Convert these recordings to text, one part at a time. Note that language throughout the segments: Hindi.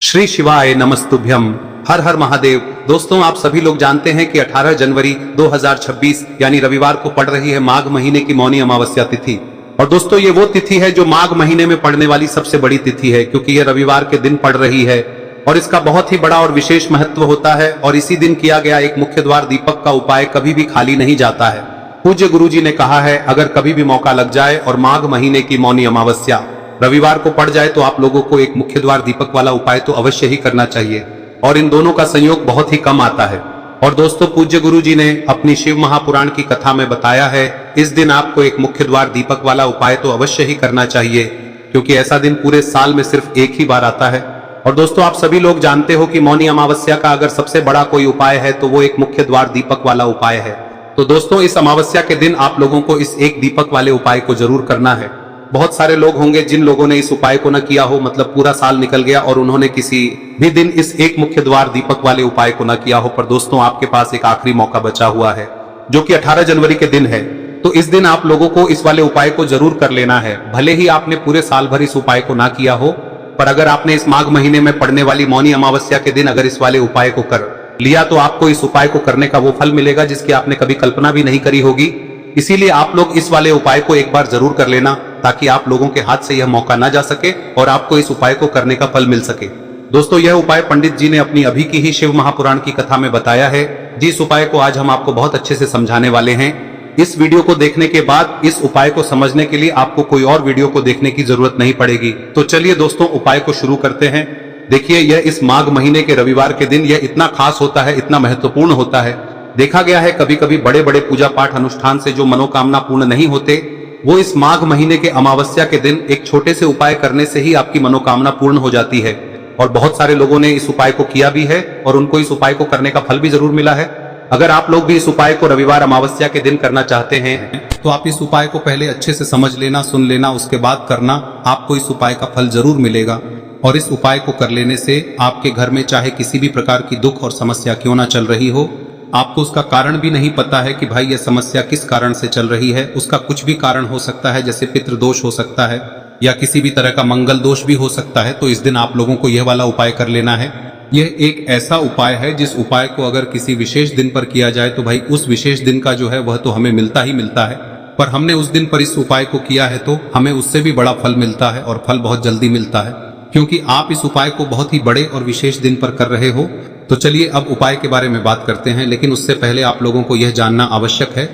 श्री शिवाय नमस्तुभ्यम। हर हर महादेव। दोस्तों, आप सभी लोग जानते हैं कि 18 जनवरी 2026 यानी रविवार को पड़ रही है माघ महीने की मौनी अमावस्या तिथि। और दोस्तों, ये वो तिथि है जो माघ महीने में पड़ने वाली सबसे बड़ी तिथि है, क्योंकि ये रविवार के दिन पड़ रही है और इसका बहुत ही बड़ा और विशेष महत्व होता है। और इसी दिन किया गया एक मुख्य द्वार दीपक का उपाय कभी भी खाली नहीं जाता है। पूज्य गुरु जी ने कहा है, अगर कभी भी मौका लग जाए और माघ महीने की मौनी अमावस्या रविवार को पड़ जाए तो आप लोगों को एक मुख्य द्वार दीपक वाला उपाय तो अवश्य ही करना चाहिए। और इन दोनों का संयोग बहुत ही कम आता है। और दोस्तों, पूज्य गुरु जी ने अपनी शिव महापुराण की कथा में बताया है, इस दिन आपको एक मुख्य द्वार दीपक वाला उपाय तो अवश्य ही करना चाहिए, क्योंकि ऐसा दिन पूरे साल में सिर्फ एक ही बार आता है। और दोस्तों, आप सभी लोग जानते हो कि मौनी अमावस्या का अगर सबसे बड़ा कोई उपाय है तो वो एक मुख्य द्वार दीपक वाला उपाय है। तो दोस्तों, इस अमावस्या के दिन आप लोगों को इस एक दीपक वाले उपाय को जरूर करना है। बहुत सारे लोग होंगे जिन लोगों ने इस उपाय को न किया हो, मतलब पूरा साल निकल गया और उन्होंने किसी भी दिन इस एक मुख्य द्वार दीपक वाले उपाय को न किया हो। पर दोस्तों, आपके पास एक आखिरी मौका बचा हुआ है, जो कि 18 जनवरी के दिन है। तो इस दिन आप लोगों को इस वाले उपाय को जरूर कर लेना है। भले ही आपने पूरे साल भर इस उपाय को ना किया हो, पर अगर आपने इस माघ महीने में पड़ने वाली मौनी अमावस्या के दिन अगर इस वाले उपाय को कर लिया तो आपको इस उपाय को करने का वो फल मिलेगा जिसकी आपने कभी कल्पना भी नहीं करी होगी। इसीलिए आप लोग इस वाले उपाय को एक बार जरूर कर लेना, ताकि आप लोगों के हाथ से यह मौका ना जा सके और आपको इस उपाय को करने का फल मिल सके। दोस्तों, यह उपाय पंडित जी ने अपनी अभी की ही शिव महापुराण की कथा में बताया है, जिस उपाय को आज हम आपको बहुत अच्छे से समझाने वाले हैं। इस वीडियो को देखने के बाद इस उपाय को समझने के लिए आपको कोई और वीडियो को देखने की जरूरत नहीं पड़ेगी। तो चलिए दोस्तों, उपाय को शुरू करते हैं। देखिए, यह इस माघ महीने के रविवार के दिन यह इतना खास होता है, इतना महत्वपूर्ण होता है। देखा गया है कभी कभी बड़े बड़े पूजा पाठ अनुष्ठान से जो मनोकामना पूर्ण नहीं होते, वो इस माघ महीने के अमावस्या के दिन एक छोटे से उपाय करने से ही आपकी मनोकामना पूर्ण हो जाती है। और बहुत सारे लोगों ने इस उपाय को किया भी है और उनको इस उपाय को करने का फल भी जरूर मिला है। अगर आप लोग भी इस उपाय को रविवार अमावस्या के दिन करना चाहते हैं तो आप इस उपाय को पहले अच्छे से समझ लेना, सुन लेना, उसके बाद करना। आपको इस उपाय का फल जरूर मिलेगा। और इस उपाय को कर लेने से आपके घर में चाहे किसी भी प्रकार की दुख और समस्या क्यों ना चल रही हो, आपको उसका कारण भी नहीं पता है कि भाई यह समस्या किस कारण से चल रही है, उसका कुछ भी कारण हो सकता है, जैसे पितृ दोष हो सकता है या किसी भी तरह का मंगल दोष भी हो सकता है। तो इस दिन आप लोगों को यह वाला उपाय कर लेना है। यह एक ऐसा उपाय है जिस उपाय को अगर किसी विशेष दिन पर किया जाए तो भाई उस विशेष दिन का जो है वह तो हमें मिलता ही मिलता है। पर हमने उस दिन पर इस उपाय को किया है तो हमें उससे भी बड़ा फल मिलता है, और फल बहुत जल्दी मिलता है, क्योंकि आप इस उपाय को बहुत ही बड़े और विशेष दिन पर कर रहे हो। तो चलिए अब उपाय के बारे में बात करते हैं, लेकिन उससे पहले आप लोगों को यह जानना आवश्यक है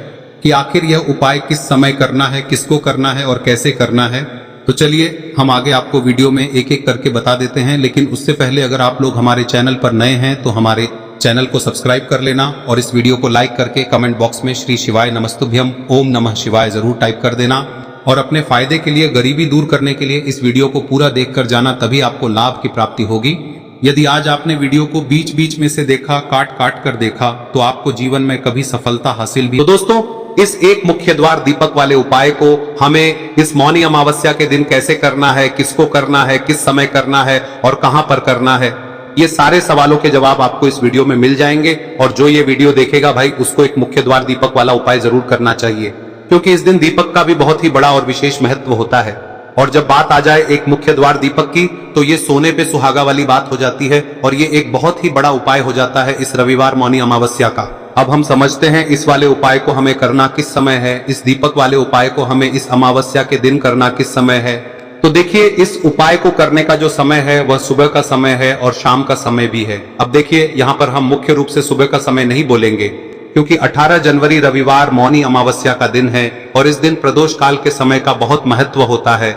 कि आखिर यह उपाय किस समय करना है, किसको करना है और कैसे करना है। तो चलिए हम आगे आपको वीडियो में एक एक करके बता देते हैं, लेकिन उससे पहले अगर आप लोग हमारे चैनल पर नए हैं तो हमारे चैनल को सब्सक्राइब कर लेना और इस वीडियो को लाइक करके कमेंट बॉक्स में श्री शिवाय नमस्तुभ्यम ओम नमः शिवाय जरूर टाइप कर देना। और अपने फायदे के लिए, गरीबी दूर करने के लिए इस वीडियो को पूरा देख कर जाना, तभी आपको लाभ की प्राप्ति होगी। यदि आज आपने वीडियो को बीच बीच में से देखा, काट काट कर देखा, तो आपको जीवन में कभी सफलता हासिल भी। तो दोस्तों, इस एक मुख्य द्वार दीपक वाले उपाय को हमें इस मौनी अमावस्या के दिन कैसे करना है, किसको करना है, किस समय करना है और कहां पर करना है, ये सारे सवालों के जवाब आपको इस वीडियो में मिल जाएंगे। और जो ये वीडियो देखेगा भाई, उसको एक मुख्य द्वार दीपक वाला उपाय जरूर करना चाहिए, क्योंकि इस दिन दीपक का भी बहुत ही बड़ा और विशेष महत्व होता है। और जब बात आ जाए एक मुख्य द्वार दीपक की, तो ये सोने पे सुहागा वाली बात हो जाती है और ये एक बहुत ही बड़ा उपाय हो जाता है इस रविवार मौनी अमावस्या का। अब हम समझते हैं इस वाले उपाय को हमें करना किस समय है, इस दीपक वाले उपाय को हमें इस अमावस्या के दिन करना किस समय है। तो देखिए, इस उपाय को करने का जो समय है वह सुबह का समय है और शाम का समय भी है। अब देखिए, यहाँ पर हम मुख्य रूप से सुबह का समय नहीं बोलेंगे, क्योंकि 18 जनवरी रविवार मौनी अमावस्या का दिन है और इस दिन प्रदोष काल के समय का बहुत महत्व होता है।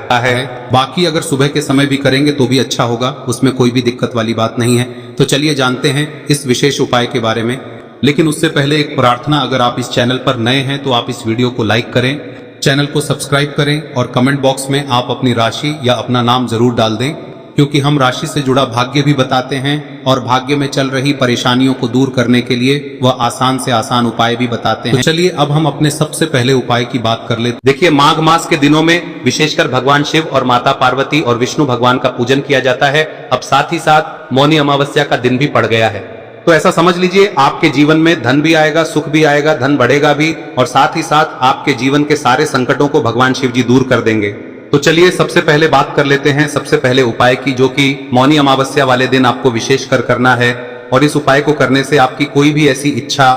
बाकी अगर सुबह के समय भी करेंगे तो भी अच्छा होगा, उसमें कोई भी दिक्कत वाली बात नहीं है। तो चलिए जानते हैं इस विशेष उपाय के बारे में। लेकिन उससे पहले एक प्रार्थना, अगर आप इस चैनल पर नए हैं तो आप इस वीडियो को लाइक करें, चैनल को सब्सक्राइब करें और कमेंट बॉक्स में आप अपनी राशि या अपना नाम जरूर डाल दें, क्योंकि हम राशि से जुड़ा भाग्य भी बताते हैं और भाग्य में चल रही परेशानियों को दूर करने के लिए वह आसान से आसान उपाय भी बताते हैं। तो चलिए अब हम अपने सबसे पहले उपाय की बात कर लेते। देखिए, माघ मास के दिनों में विशेषकर भगवान शिव और माता पार्वती और विष्णु भगवान का पूजन किया जाता है। अब साथ ही साथ मौनी अमावस्या का दिन भी पड़ गया है, तो ऐसा समझ लीजिए आपके जीवन में धन भी आएगा, सुख भी आएगा, धन बढ़ेगा भी, और साथ ही साथ आपके जीवन के सारे संकटों को भगवान शिव जी दूर कर देंगे। तो चलिए सबसे पहले बात कर लेते हैं सबसे पहले उपाय की, जो कि मौनी अमावस्या वाले दिन आपको विशेष कर करना है। और इस उपाय को करने से आपकी कोई भी ऐसी इच्छा,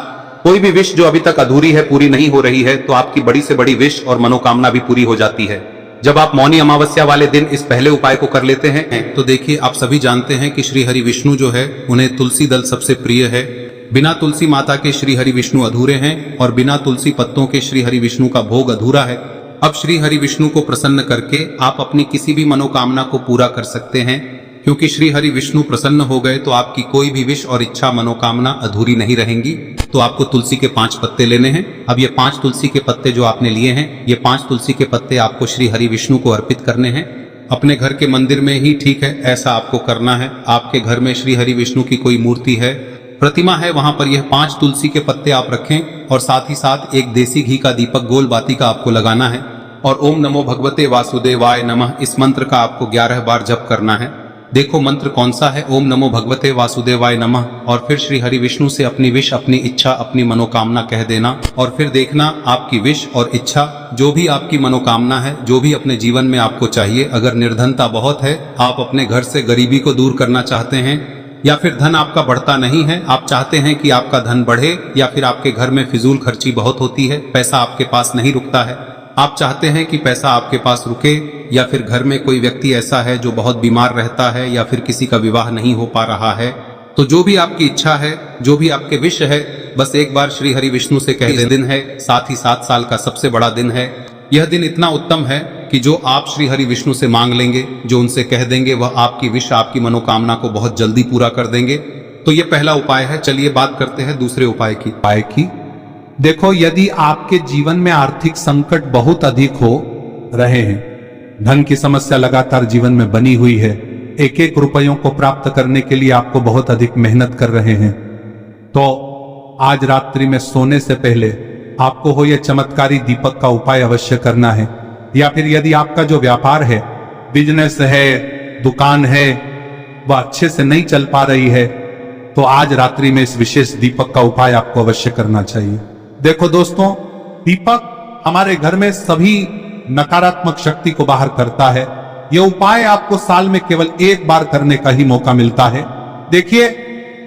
कोई भी विश जो अभी तक अधूरी है, पूरी नहीं हो रही है, तो आपकी बड़ी से बड़ी विश और मनोकामना भी पूरी हो जाती है जब आप मौनी अमावस्या वाले दिन इस पहले उपाय को कर लेते हैं। तो देखिए, आप सभी जानते हैं कि श्री हरि विष्णु जो है, उन्हें तुलसी दल सबसे प्रिय है। बिना तुलसी माता के श्री हरि विष्णु अधूरे हैं और बिना तुलसी पत्तों के श्री हरि विष्णु का भोग अधूरा है। अब श्री हरि विष्णु को प्रसन्न करके आप अपनी किसी भी मनोकामना को पूरा कर सकते हैं, क्योंकि श्री हरि विष्णु प्रसन्न हो गए तो आपकी कोई भी विश और इच्छा मनोकामना अधूरी नहीं रहेंगी। तो आपको तुलसी के 5 पत्ते लेने हैं। अब ये 5 तुलसी के पत्ते जो आपने लिए हैं, ये 5 तुलसी के पत्ते आपको श्री हरि विष्णु को अर्पित करने हैं। अपने घर के मंदिर में ही ठीक है, ऐसा आपको करना है। आपके घर में श्री हरि विष्णु की कोई मूर्ति है, प्रतिमा है, वहां पर यह 5 तुलसी के पत्ते आप रखें और साथ ही साथ एक देसी घी का दीपक गोल बाती का आपको लगाना है। और ओम नमो भगवते वासुदेवाय नमः इस मंत्र का आपको 11 बार जप करना है। देखो मंत्र कौन सा है, ओम नमो भगवते वासुदेवाय नमः। और फिर श्री हरि विष्णु से अपनी विश, अपनी इच्छा, अपनी मनोकामना कह देना और फिर देखना आपकी विश और इच्छा, जो भी आपकी मनोकामना है, जो भी अपने जीवन में आपको चाहिए। अगर निर्धनता बहुत है, आप अपने घर से गरीबी को दूर करना चाहते हैं, या फिर धन आपका बढ़ता नहीं है, आप चाहते हैं कि आपका धन बढ़े, या फिर आपके घर में फिजूल खर्ची बहुत होती है, पैसा आपके पास नहीं रुकता है, आप चाहते हैं कि पैसा आपके पास रुके, या फिर घर में कोई व्यक्ति ऐसा है जो बहुत बीमार रहता है, या फिर किसी का विवाह नहीं हो पा रहा है, तो जो भी आपकी इच्छा है, जो भी आपके विश है, बस एक बार श्री हरि विष्णु से कह दें। दिन है, साथ ही 7 साल का सबसे बड़ा दिन है। यह दिन इतना उत्तम है कि जो आप श्री हरि विष्णु से मांग लेंगे, जो उनसे कह देंगे, वह आपकी विश, आपकी मनोकामना को बहुत जल्दी पूरा कर देंगे। तो ये पहला उपाय है। चलिए बात करते हैं दूसरे उपाय की। देखो, यदि आपके जीवन में आर्थिक संकट बहुत अधिक हो रहे हैं, धन की समस्या लगातार जीवन में बनी हुई है, एक एक रुपयों को प्राप्त करने के लिए आपको बहुत अधिक मेहनत कर रहे हैं, तो आज रात्रि में सोने से पहले आपको हो यह चमत्कारी दीपक का उपाय अवश्य करना है। या फिर यदि आपका जो व्यापार है, बिजनेस है, दुकान है, वह अच्छे से नहीं चल पा रही है, तो आज रात्रि में इस विशेष दीपक का उपाय आपको अवश्य करना चाहिए। देखो दोस्तों, दीपक हमारे घर में सभी नकारात्मक शक्ति को बाहर करता है। यह उपाय आपको साल में केवल 1 बार करने का ही मौका मिलता है। देखिए,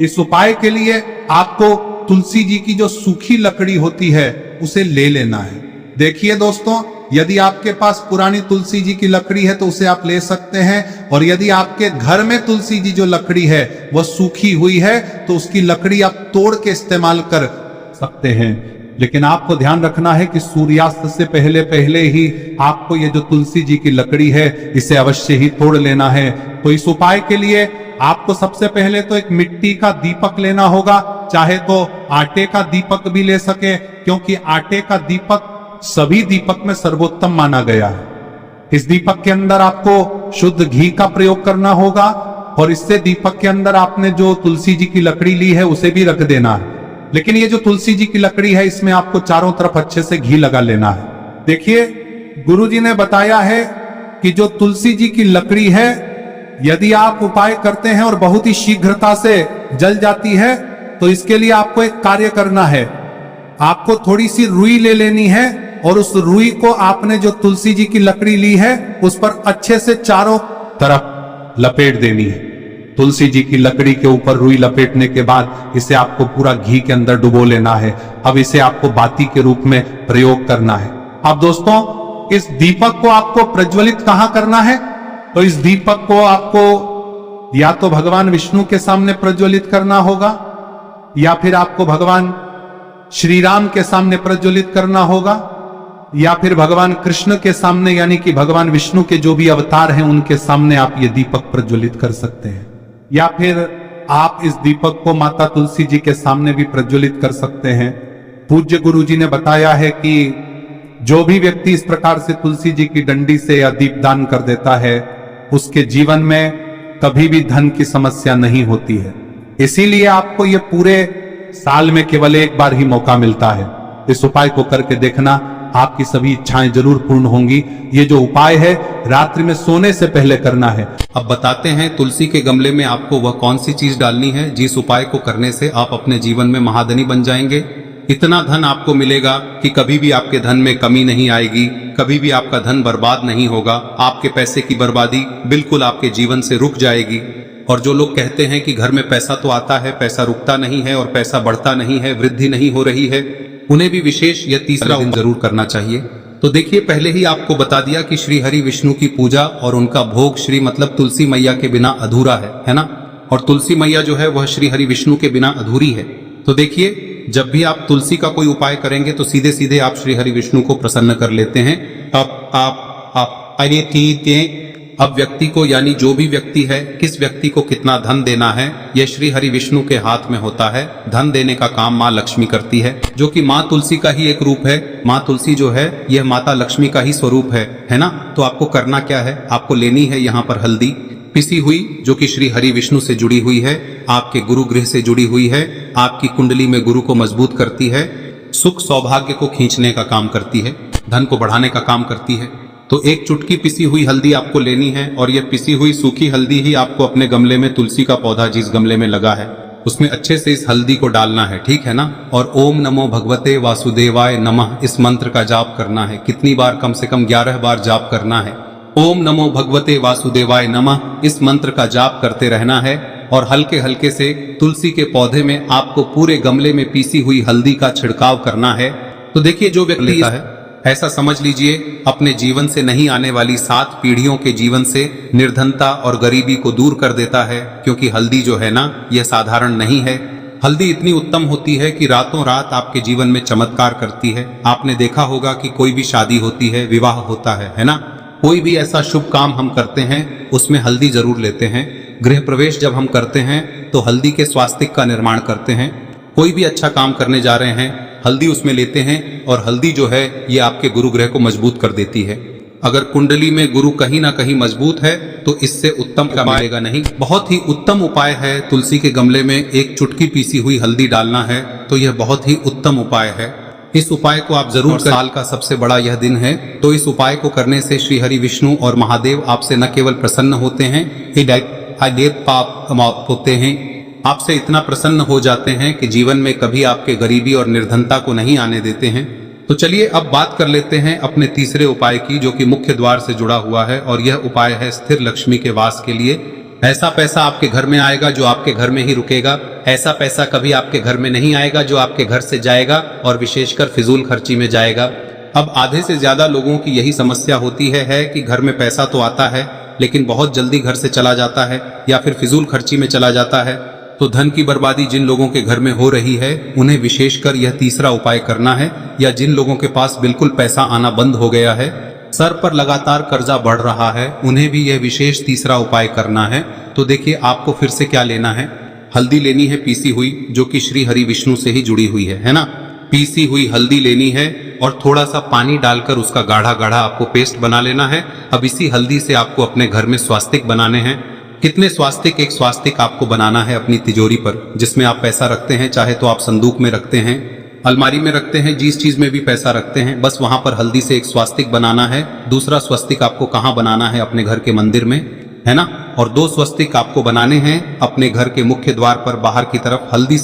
इस उपाय के लिए आपको तुलसी जी की जो सूखी लकड़ी होती है उसे ले लेना है। देखिए दोस्तों, यदि आपके पास पुरानी तुलसी जी की लकड़ी है तो उसे आप ले सकते हैं, और यदि आपके घर में तुलसी जी जो लकड़ी है वह सूखी हुई है तो उसकी लकड़ी आप तोड़ के इस्तेमाल कर सकते हैं। लेकिन आपको ध्यान रखना है कि सूर्यास्त से पहले पहले ही आपको ये जो तुलसी जी की लकड़ी है इसे अवश्य ही तोड़ लेना है। तो इस उपाय के लिए आपको सबसे पहले तो एक मिट्टी का दीपक लेना होगा, चाहे तो आटे का दीपक भी ले सके, क्योंकि आटे का दीपक सभी दीपक में सर्वोत्तम माना गया है। इस दीपक के अंदर आपको शुद्ध घी का प्रयोग करना होगा, और इससे दीपक के अंदर आपने जो तुलसी जी की लकड़ी ली है उसे भी रख देना है। लेकिन ये जो तुलसी जी की लकड़ी है, इसमें आपको चारों तरफ अच्छे से घी लगा लेना है। देखिए, गुरुजी ने बताया है कि जो तुलसी जी की लकड़ी है, यदि आप उपाय करते हैं और बहुत ही शीघ्रता से जल जाती है, तो इसके लिए आपको एक कार्य करना है। आपको थोड़ी सी रुई ले लेनी है, और उस रुई को आपने जो तुलसी जी की लकड़ी ली है उस पर अच्छे से चारों तरफ लपेट देनी है। तुलसी जी की लकड़ी के ऊपर रुई लपेटने के बाद इसे आपको पूरा घी के अंदर डुबो लेना है। अब इसे आपको बाती के रूप में प्रयोग करना है। अब दोस्तों, इस दीपक को आपको प्रज्वलित कहां करना है? तो इस दीपक को आपको या तो भगवान विष्णु के सामने प्रज्वलित करना होगा, या फिर आपको भगवान श्री राम के सामने प्रज्वलित करना होगा, या फिर भगवान कृष्ण के सामने, यानी कि भगवान विष्णु के जो भी अवतार हैं उनके सामने आप ये दीपक प्रज्वलित कर सकते हैं। या फिर आप इस दीपक को माता तुलसी जी के सामने भी प्रज्वलित कर सकते हैं। पूज्य गुरु जी ने बताया है कि जो भी व्यक्ति इस प्रकार से तुलसी जी की डंडी से या दीपदान कर देता है, उसके जीवन में कभी भी धन की समस्या नहीं होती है। इसीलिए आपको ये पूरे साल में केवल 1 बार ही मौका मिलता है। इस उपाय को करके देखना, आपकी सभी इच्छाएं जरूर पूर्ण होंगी। ये जो उपाय है रात्रि में सोने से पहले करना है। अब बताते हैं तुलसी के गमले में आपको वह कौन सी चीज डालनी है जिस उपाय को करने से आप अपने जीवन में महाधनी बन जाएंगे। इतना धन आपको मिलेगा कि कभी भी आपके धन में कमी नहीं आएगी, कभी भी आपका धन बर्बाद नहीं होगा। आपके पैसे की बर्बादी बिल्कुल आपके जीवन से रुक जाएगी। और जो लोग कहते हैं कि घर में पैसा तो आता है, पैसा रुकता नहीं है और पैसा बढ़ता नहीं है, वृद्धि नहीं हो रही है, उन्हें भी विशेष यह तीसरा दिन जरूर करना चाहिए। तो देखिए, पहले ही आपको बता दिया कि श्री हरि विष्णु की पूजा और उनका भोग श्री मतलब तुलसी मैया के बिना अधूरा है ना। और तुलसी मैया जो है वह श्री हरि विष्णु के बिना अधूरी है। तो देखिए, जब भी आप तुलसी का कोई उपाय करेंगे तो सीधे सीधे आप श्री हरि विष्णु को प्रसन्न कर लेते हैं। अब व्यक्ति को, यानी जो भी व्यक्ति है, किस व्यक्ति को कितना धन देना है, यह श्री हरि विष्णु के हाथ में होता है। धन देने का काम माँ लक्ष्मी करती है, जो कि माँ तुलसी का ही एक रूप है। माँ तुलसी जो है यह माता लक्ष्मी का ही स्वरूप है ना। तो आपको करना क्या है, आपको लेनी है यहाँ पर हल्दी पिसी हुई, जो कि श्री हरि विष्णु से जुड़ी हुई है, आपके गुरु गृह से जुड़ी हुई है, आपकी कुंडली में गुरु को मजबूत करती है, सुख सौभाग्य को खींचने का काम करती है, धन को बढ़ाने का काम करती है। तो एक चुटकी पिसी हुई हल्दी आपको लेनी है और यह पिसी हुई सूखी हल्दी ही आपको अपने गमले में, तुलसी का पौधा जिस गमले में लगा है उसमें अच्छे से इस हल्दी को डालना है, ठीक है ना। और ओम नमो भगवते वासुदेवाय नमः इस मंत्र का जाप करना है। कितनी बार? कम से कम 11 बार जाप करना है। ओम नमो भगवते वासुदेवाय नमः इस मंत्र का जाप करते रहना है और हल्के हल्के से तुलसी के पौधे में आपको पूरे गमले में पीसी हुई हल्दी का छिड़काव करना है। तो देखिए, जो व्यक्ति लेता है, ऐसा समझ लीजिए अपने जीवन से नहीं आने वाली 7 पीढ़ियों के जीवन से निर्धनता और गरीबी को दूर कर देता है। क्योंकि हल्दी जो है ना, यह साधारण नहीं है। हल्दी इतनी उत्तम होती है कि रातों रात आपके जीवन में चमत्कार करती है। आपने देखा होगा कि कोई भी शादी होती है, विवाह होता है ना, कोई भी ऐसा शुभ काम हम करते हैं उसमें हल्दी जरूर लेते हैं। गृह प्रवेश जब हम करते हैं तो हल्दी के स्वास्तिक का निर्माण करते हैं। कोई भी अच्छा काम करने जा रहे हैं, हल्दी उसमें लेते हैं और हल्दी जो है ये आपके गुरु ग्रह को मजबूत कर देती है। अगर कुंडली में गुरु कहीं ना कहीं मजबूत है तो इससे उत्तम का मिलेगा नहीं। बहुत ही उत्तम उपाय है, तुलसी के गमले में एक चुटकी पीसी हुई हल्दी डालना है, तो यह बहुत ही उत्तम उपाय है। इस उपाय को आप जरूर करें। साल का सबसे बड़ा यह दिन है, तो इस उपाय को करने से श्री हरि विष्णु और महादेव आपसे न केवल प्रसन्न होते हैं, पाप होते हैं, आपसे इतना प्रसन्न हो जाते हैं कि जीवन में कभी आपके गरीबी और निर्धनता को नहीं आने देते हैं। तो चलिए अब बात कर लेते हैं अपने तीसरे उपाय की, जो कि मुख्य द्वार से जुड़ा हुआ है। और यह उपाय है स्थिर लक्ष्मी के वास के लिए। ऐसा पैसा आपके घर में आएगा जो आपके घर में ही रुकेगा। ऐसा पैसा कभी आपके घर में नहीं आएगा जो आपके घर से जाएगा और विशेषकर फिजूल खर्ची में जाएगा। अब आधे से ज्यादा लोगों की यही समस्या होती है कि घर में पैसा तो आता है लेकिन बहुत जल्दी घर से चला जाता है या फिर फिजूल खर्ची में चला जाता है। तो धन की बर्बादी जिन लोगों के घर में हो रही है उन्हें विशेषकर यह तीसरा उपाय करना है। या जिन लोगों के पास बिल्कुल पैसा आना बंद हो गया है, सर पर लगातार कर्जा बढ़ रहा है, उन्हें भी यह विशेष तीसरा उपाय करना है। तो देखिए, आपको फिर से क्या लेना है, हल्दी लेनी है पीसी हुई, जो कि श्री हरि विष्णु से ही जुड़ी हुई है ना। पीसी हुई हल्दी लेनी है और थोड़ा सा पानी डालकर उसका गाढ़ा गाढ़ा आपको पेस्ट बना लेना है। अब इसी हल्दी से आपको अपने घर में स्वास्तिक बनाने हैं। कितने स्वास्तिक? एक स्वास्तिक आपको बनाना है अपनी तिजोरी पर, जिसमें आप पैसा रखते हैं। चाहे तो आप संदूक में रखते हैं, अलमारी में रखते हैं, जिस चीज में भी पैसा रखते हैं, बस वहां पर हल्दी से एक स्वास्तिक बनाना है। दूसरा स्वस्तिक आपको कहाँ बनाना है? अपने घर के मंदिर में, है ना। और 2 स्वस्तिक आपको बनाने हैं अपने घर के मुख्य द्वार पर बाहर की तरफ। हल्दी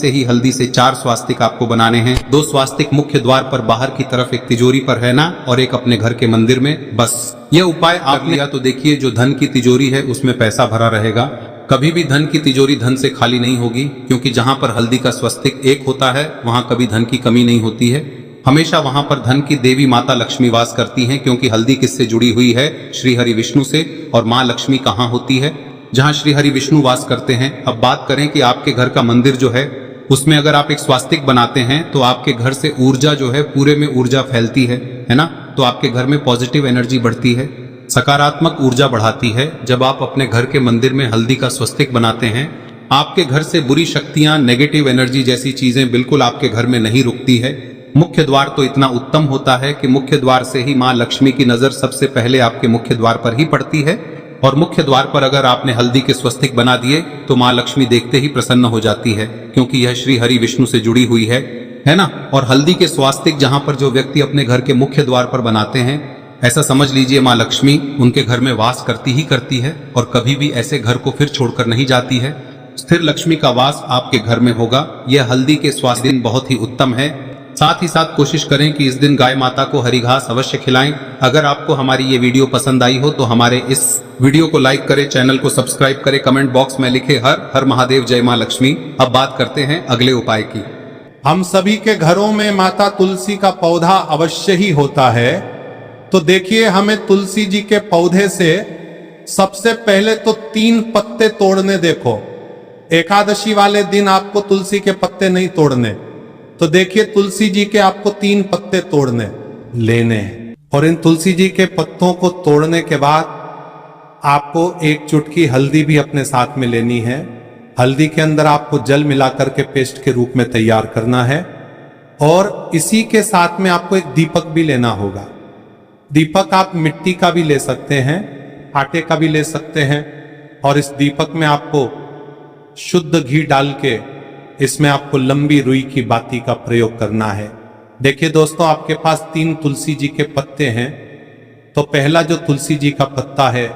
से 4 स्वास्तिक आपको बनाने हैं। 2 स्वास्तिक मुख्य द्वार पर बाहर की तरफ, एक तिजोरी पर है ना, और एक अपने घर के मंदिर में। बस यह उपाय आप लिया तो देखिए, जो धन की तिजोरी है उसमें पैसा भरा रहेगा। कभी भी धन की तिजोरी धन से खाली नहीं होगी, क्योंकि जहां पर हल्दी का स्वस्तिक एक होता है वहां कभी धन की कमी नहीं होती है। हमेशा वहां पर धन की देवी माता लक्ष्मी वास करती हैं, क्योंकि हल्दी किससे जुड़ी हुई है? श्री हरि विष्णु से। और माँ लक्ष्मी कहाँ होती है? जहां श्री हरि विष्णु वास करते हैं। अब बात करें कि आपके घर का मंदिर जो है उसमें अगर आप एक स्वास्तिक बनाते हैं तो आपके घर से ऊर्जा जो है, पूरे में ऊर्जा फैलती है ना। तो आपके घर में पॉजिटिव एनर्जी बढ़ती है, सकारात्मक ऊर्जा बढ़ाती है। जब आप अपने घर के मंदिर में हल्दी का स्वस्तिक बनाते हैं, आपके घर से बुरी शक्तियां, नेगेटिव एनर्जी जैसी चीजें बिल्कुल आपके घर में नहीं रुकती है। मुख्य द्वार तो इतना उत्तम होता है कि मुख्य द्वार से ही माँ लक्ष्मी की नजर सबसे पहले आपके मुख्य द्वार पर ही पड़ती है। और मुख्य द्वार पर अगर आपने हल्दी के स्वस्तिक बना दिए तो माँ लक्ष्मी देखते ही प्रसन्न हो जाती है, क्योंकि यह श्री हरि विष्णु से जुड़ी हुई है ना। और हल्दी के स्वास्तिक जहां पर जो व्यक्ति अपने घर के मुख्य द्वार पर बनाते हैं, ऐसा समझ लीजिए माँ लक्ष्मी उनके घर में वास करती ही करती है और कभी भी ऐसे घर को फिर छोड़कर नहीं जाती है। स्थिर लक्ष्मी का वास आपके घर में होगा। यह हल्दी के स्वास्तिक बहुत ही उत्तम है। साथ ही साथ कोशिश करें कि इस दिन गाय माता को हरी घास अवश्य खिलाएं। अगर आपको हमारी ये वीडियो पसंद आई हो तो हमारे इस वीडियो को लाइक करें, चैनल को सब्सक्राइब करें, कमेंट बॉक्स में लिखे हर हर महादेव, जय मां लक्ष्मी। अब बात करते हैं अगले उपाय की। हम सभी के घरों में माता तुलसी का पौधा अवश्य ही होता है। तो देखिए, हमें तुलसी जी के पौधे से सबसे पहले तो 3 पत्ते तोड़ने। देखो, एकादशी वाले दिन आपको तुलसी के पत्ते नहीं तोड़ने, तो देखिए तुलसी जी के आपको 3 पत्ते तोड़ने लेने हैं। और इन तुलसी जी के पत्तों को तोड़ने के बाद आपको 1 चुटकी हल्दी भी अपने साथ में लेनी है। हल्दी के अंदर आपको जल मिलाकर के पेस्ट के रूप में तैयार करना है। और इसी के साथ में आपको एक दीपक भी लेना होगा। दीपक आप मिट्टी का भी ले सकते हैं, आटे का भी ले सकते हैं। और इस दीपक में आपको शुद्ध घी डाल के इसमें आपको लंबी रुई की बाती का प्रयोग करना है। देखिए दोस्तों, आपके पास 3 तुलसी जी के पत्ते हैं। तो पहला जो तुलसी जी का पत्ता है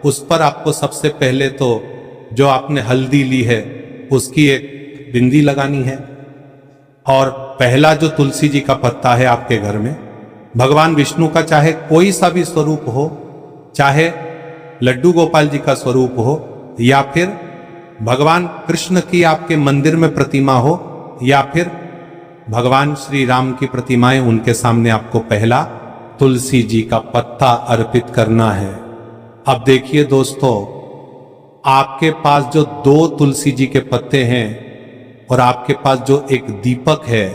उस पर आपको सबसे पहले तो जो आपने हल्दी ली है उसकी एक बिंदी लगानी है। और पहला जो तुलसी जी का पत्ता है आपके घर में, भगवान विष्णु का चाहे कोई सा भी स्वरूप हो, चाहे लड्डू गोपाल जी का स्वरूप हो, या फिर भगवान कृष्ण की आपके मंदिर में प्रतिमा हो, या फिर भगवान श्री राम की प्रतिमाएं, उनके सामने आपको पहला तुलसी जी का पत्ता अर्पित करना है। अब देखिए दोस्तों, आपके पास जो 2 तुलसी जी के पत्ते हैं और आपके पास जो एक दीपक है,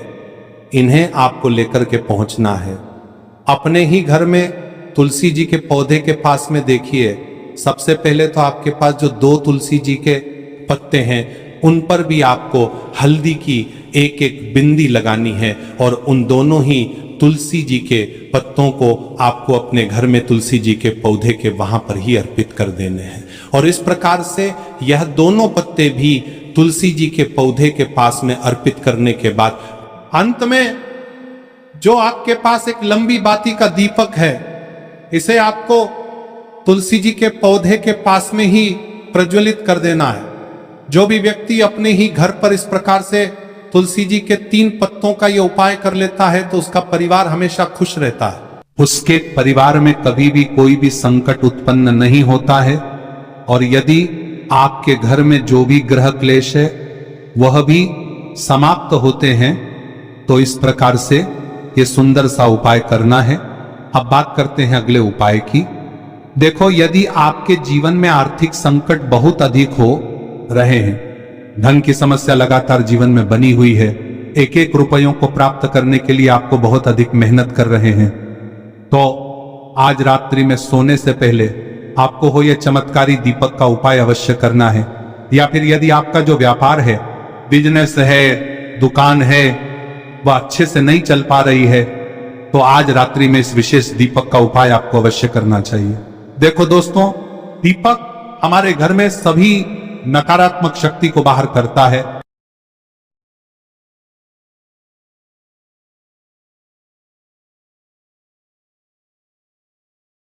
इन्हें आपको लेकर के पहुंचना है। अपने ही घर में तुलसी जी के पौधे के पास में देखिए, सबसे पहले तो आपके पास जो 2 तुलसी जी के पत्ते हैं उन पर भी आपको हल्दी की एक एक बिंदी लगानी है। और उन दोनों ही तुलसी जी के पत्तों को आपको अपने घर में तुलसी जी के पौधे के वहां पर ही अर्पित कर देने हैं। और इस प्रकार से यह दोनों पत्ते भी तुलसी जी के पौधे के पास में अर्पित करने के बाद अंत में जो आपके पास एक लंबी बाती का दीपक है, इसे आपको तुलसी जी के पौधे के पास में ही प्रज्वलित कर देना है। जो भी व्यक्ति अपने ही घर पर इस प्रकार से तुलसी जी के 3 पत्तों का यह उपाय कर लेता है तो उसका परिवार हमेशा खुश रहता है। उसके परिवार में कभी भी कोई भी संकट उत्पन्न नहीं होता है। और यदि आपके घर में जो भी ग्रह क्लेश है वह भी समाप्त होते हैं। तो इस प्रकार से ये सुंदर सा उपाय करना है। अब बात करते हैं अगले उपाय की। देखो, यदि आपके जीवन में आर्थिक संकट बहुत अधिक हो रहे हैं, धन की समस्या लगातार जीवन में बनी हुई है, एक एक रुपयों को प्राप्त करने के लिए आपको बहुत अधिक मेहनत कर रहे हैं, तो आज रात्रि में सोने से पहले आपको हो यह चमत्कारी दीपक का उपाय अवश्य करना है। या फिर यदि आपका जो व्यापार है, बिजनेस है, दुकान है, वह अच्छे से नहीं चल पा रही है, तो आज रात्रि में इस विशेष दीपक का उपाय आपको अवश्य करना चाहिए। देखो दोस्तों, दीपक हमारे घर में सभी नकारात्मक शक्ति को बाहर करता है।